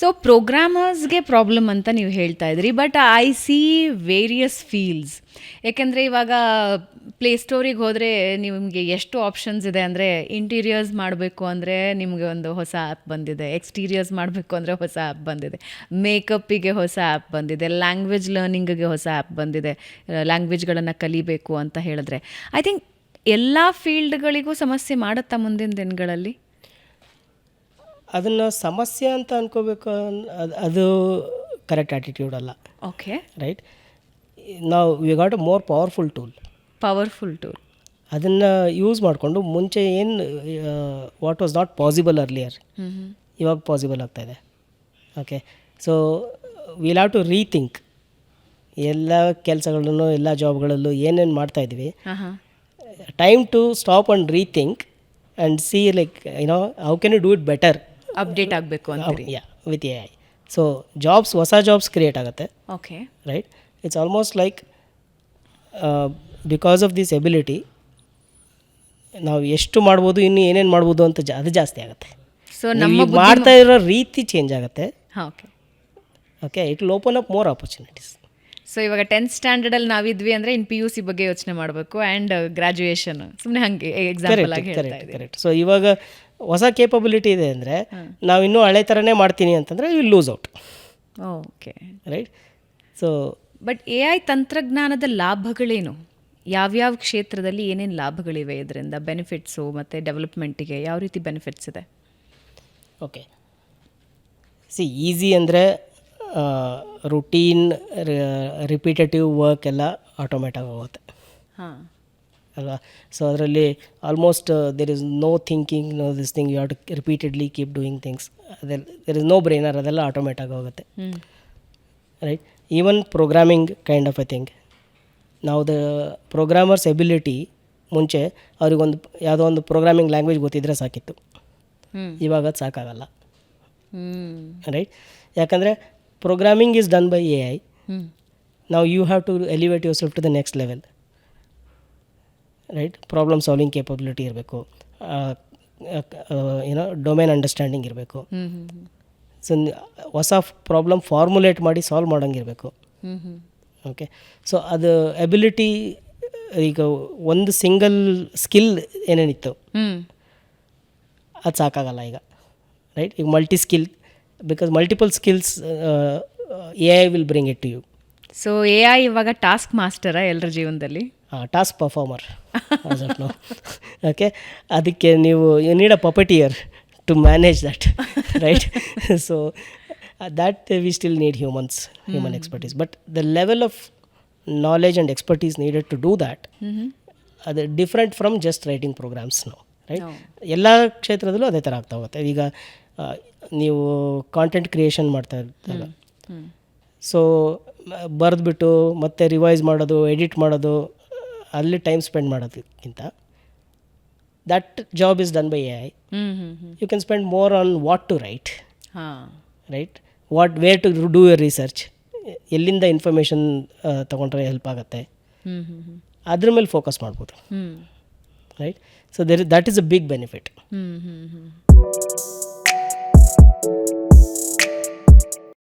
So ಪ್ರೋಗ್ರಾಮರ್ಸ್ಗೆ problem ಅಂತ ನೀವು ಹೇಳ್ತಾ ಇದ್ರಿ, but I C various fields. ಯಾಕೆಂದರೆ ಇವಾಗ ಪ್ಲೇಸ್ಟೋರಿಗೆ ಹೋದರೆ ನಿಮಗೆ ಎಷ್ಟು ಆಪ್ಷನ್ಸ್ ಇದೆ ಅಂದರೆ, ಇಂಟೀರಿಯರ್ಸ್ ಮಾಡಬೇಕು ಅಂದರೆ ನಿಮಗೆ ಒಂದು ಹೊಸ ಆ್ಯಪ್ ಬಂದಿದೆ, ಎಕ್ಸ್ಟೀರಿಯರ್ಸ್ ಮಾಡಬೇಕು ಅಂದರೆ ಹೊಸ ಆ್ಯಪ್ ಬಂದಿದೆ, ಮೇಕಪ್ಪಿಗೆ ಹೊಸ ಆ್ಯಪ್ ಬಂದಿದೆ, ಲ್ಯಾಂಗ್ವೇಜ್ ಲರ್ನಿಂಗಿಗೆ ಹೊಸ ಆ್ಯಪ್ ಬಂದಿದೆ, ಲ್ಯಾಂಗ್ವೇಜ್ಗಳನ್ನು ಕಲಿಬೇಕು ಅಂತ ಹೇಳಿದ್ರೆ. ಐ ಥಿಂಕ್ ಎಲ್ಲ ಫೀಲ್ಡ್ಗಳಿಗೂ ಸಮಸ್ಯೆ ಮಾಡುತ್ತಾ ಮುಂದಿನ ದಿನಗಳಲ್ಲಿ? ಅದನ್ನು ಸಮಸ್ಯೆ ಅಂತ ಅನ್ಕೋಬೇಕು, ಅದು ಕರೆಕ್ಟ್ ಆ್ಯಟಿಟ್ಯೂಡ್ ಅಲ್ಲ. Okay, right. ನಾವು we got a more powerful tool. ಅದನ್ನು ಯೂಸ್ ಮಾಡಿಕೊಂಡು ಮುಂಚೆ ಏನು what was not possible earlier, ಇವಾಗ ಪಾಸಿಬಲ್ ಆಗ್ತಾಯಿದೆ. Okay, so will have to rethink ಎಲ್ಲ ಕೆಲಸಗಳಲ್ಲೂ, ಎಲ್ಲ ಜಾಬ್ಗಳಲ್ಲೂ ಏನೇನು ಮಾಡ್ತಾಯಿದ್ವಿ. Time to stop and rethink and see like how can you do it better. Update ಆಗಬೇಕು ಅಂತೀರಿ? With A I. ಸೊ ಹೊಸ ಜಾಬ್ಸ್ ಕ್ರಿಯೇಟ್ ಆಗುತ್ತೆ. Okay, right. It's almost like because of this ability ನಾವು ಎಷ್ಟು ಮಾಡ್ಬೋದು, ಇನ್ನು ಏನೇನು ಮಾಡ್ಬೋದು ಅಂತ ಅದು ಜಾಸ್ತಿ ಆಗುತ್ತೆ. ಸೊ ನಮ್ಮ ಮಾಡ್ತಾ ಇರೋ ರೀತಿ ಚೇಂಜ್ ಆಗುತ್ತೆ. Okay okay, it will open up more opportunities. So ಇವಾಗ 10th ಸ್ಟ್ಯಾಂಡರ್ಡಲ್ಲಿ ನಾವಿದ್ವಿ ಅಂದರೆ ಇನ್ನು PUC ಬಗ್ಗೆ ಯೋಚನೆ ಮಾಡಬೇಕು ಆ್ಯಂಡ್ ಗ್ರ್ಯಾಜುಯೇಷನ್, ಸುಮ್ಮನೆ ಹಾಗೆ ಎಕ್ಸಾಂಪಲ್ ಆಗಿ ಹೇಳ್ತಾ ಇದ್ದೀವಿ. ಕರೆಕ್ಟ್. ಸೊ ಇವಾಗ ಹೊಸ ಕೇಪಬಿಲಿಟಿ ಇದೆ ಅಂದರೆ ನಾವು ಇನ್ನೂ ಹಳೆ ಥರನೇ ಮಾಡ್ತೀನಿ ಅಂತಂದರೆ you lose out. Okay, right. So but AI ತಂತ್ರಜ್ಞಾನದ ಲಾಭಗಳೇನು? ಯಾವ್ಯಾವ ಕ್ಷೇತ್ರದಲ್ಲಿ ಏನೇನು ಲಾಭಗಳಿವೆ ಇದರಿಂದ? ಬೆನಿಫಿಟ್ಸು ಮತ್ತು ಡೆವಲಪ್ಮೆಂಟಿಗೆ ಯಾವ ರೀತಿ ಬೆನಿಫಿಟ್ಸ್ ಇದೆ? ಓಕೆ, ಈಸಿ ಅಂದರೆ ರುಟೀನ್ ರಿಪಿಟೇಟಿವ್ ವರ್ಕ್ ಎಲ್ಲ ಆಟೋಮೇಟ್ ಆಗೋಗುತ್ತೆ. ಹಾಂ ಅಲ್ವಾ? ಸೊ ಅದರಲ್ಲಿ almost there is no thinking, no this thing, you have to repeatedly keep doing things. ಅದೆಲ್ಲ ದೇರ್ ಇಸ್ ನೋ ಬ್ರೈನರ್, ಅದೆಲ್ಲ ಆಟೋಮೇಟ್ ಆಗೋಗುತ್ತೆ. Right. Even programming kind of a thing. ನಾವು the programmers ability ಮುಂಚೆ ಅವ್ರಿಗೊಂದು ಯಾವುದೋ ಒಂದು programming language ಗೊತ್ತಿದ್ದರೆ ಸಾಕಿತ್ತು. ಇವಾಗ ಅದು ಸಾಕಾಗಲ್ಲ. ರೈಟ್. ಯಾಕಂದರೆ programming is done by AI. ನಾವು you have to elevate yourself to the next level. Right. Problem solving capability ಇರಬೇಕು, ಡೊಮೇನ್ ಅಂಡರ್ಸ್ಟ್ಯಾಂಡಿಂಗ್ ಇರಬೇಕು. ಸೊ ಹೊಸ ಪ್ರಾಬ್ಲಮ್ ಫಾರ್ಮುಲೇಟ್ ಮಾಡಿ ಸಾಲ್ವ್ ಮಾಡೋಂಗಿರಬೇಕು. ಓಕೆ, ಸೊ ಅದು ಎಬಿಲಿಟಿ. ಈಗ ಒಂದು ಸಿಂಗಲ್ ಸ್ಕಿಲ್ ಏನೇನಿತ್ತು ಅದು ಸಾಕಾಗಲ್ಲ ಈಗ. ರೈಟ್. ಈಗ multi skill, because multiple skills AI will bring it to you. So AI ಇವಾಗ ಟಾಸ್ಕ್ ಮಾಸ್ಟರಾ ಎಲ್ಲರ ಜೀವನದಲ್ಲಿ? Task performer. ಓಕೆ, ಅದಕ್ಕೆ ನೀವು you need a puppeteer to manage that. Right. So that we still need human expertise, but the level of knowledge and expertise needed to do that ಅದು different from just writing programs ನಾವು. Right. ಎಲ್ಲ ಕ್ಷೇತ್ರದಲ್ಲೂ ಅದೇ ಥರ ಆಗ್ತಾ ಹೋಗುತ್ತೆ. ಈಗ ನೀವು ಕಾಂಟೆಂಟ್ ಕ್ರಿಯೇಷನ್ ಮಾಡ್ತಾ ಇರ್ತಾರೆ, ಸೊ ಬರೆದ್ಬಿಟ್ಟು ಮತ್ತೆ ರಿವೈಸ್ ಮಾಡೋದು, ಎಡಿಟ್ ಮಾಡೋದು, ಅಲ್ಲಿ ಟೈಮ್ ಸ್ಪೆಂಡ್ ಮಾಡೋದಕ್ಕಿಂತ that job is done by AI. You can spend more on what to write. Right. Where to do your research, ಎಲ್ಲಿಂದ ಇನ್ಫಾರ್ಮೇಷನ್ ತೊಗೊಂಡ್ರೆ ಹೆಲ್ಪ್ ಆಗುತ್ತೆ, ಅದ್ರ ಮೇಲೆ ಫೋಕಸ್ ಮಾಡ್ಬೋದು. Right. So that is a big benefit.